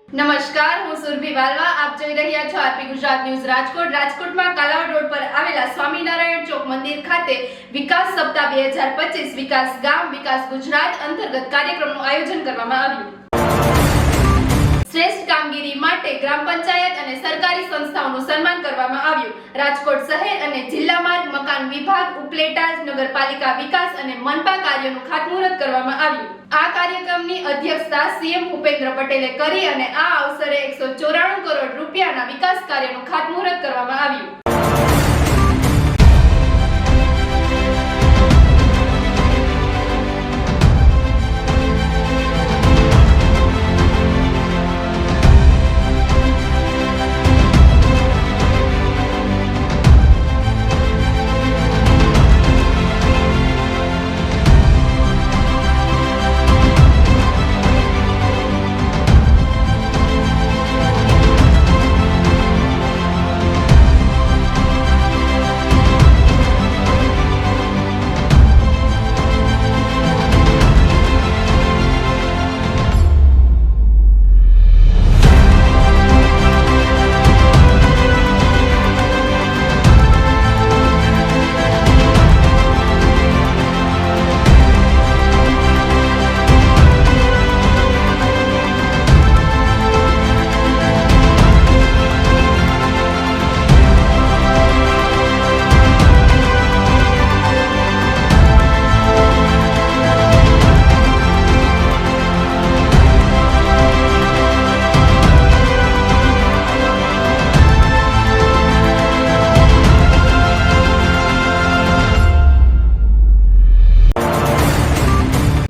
નમસ્કાર, હું સુરભી વાલવા. આપ જોઈ રહ્યા છો આરપી ગુજરાત ન્યૂઝ રાજકોટ. રાજકોટમાં કાલાવડ રોડ પર આવેલા સ્વામિનારાયણ ચોક મંદિર ખાતે વિકાસ સપ્તાહ 2025 વિકાસ ગામ વિકાસ ગુજરાત અંતર્ગત કાર્યક્રમનું આયોજન કરવામાં આવ્યું. શ્રેષ્ઠ કામગીરી માટે ગ્રામ પંચાયત અને સરકારી સંસ્થાઓનું સન્માન કરવામાં આવ્યું. રાજકોટ શહેર અને જિલ્લા માર્ગ મકાન વિભાગ, ઉપલેટા નગરપાલિકા વિકાસ અને મનપા કાર્યોનું ખાતમુહૂર્ત કરવામાં આવ્યું. આ કાર્યક્રમની અધ્યક્ષતા સીએમ ભૂપેન્દ્ર પટેલે કરી અને આ અવસરે 194 કરોડ રૂપિયાના વિકાસ કાર્યનું ખાતમુહૂર્ત કરવામાં આવ્યું.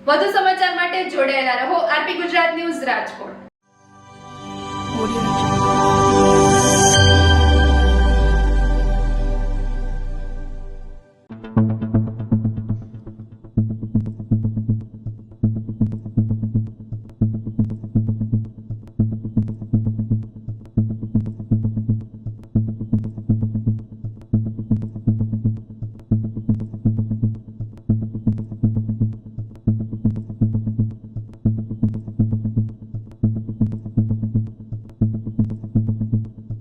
વધુ સમાચાર માટે જોડાયેલા રહો આરપી ગુજરાત ન્યૂઝ રાજકોટ.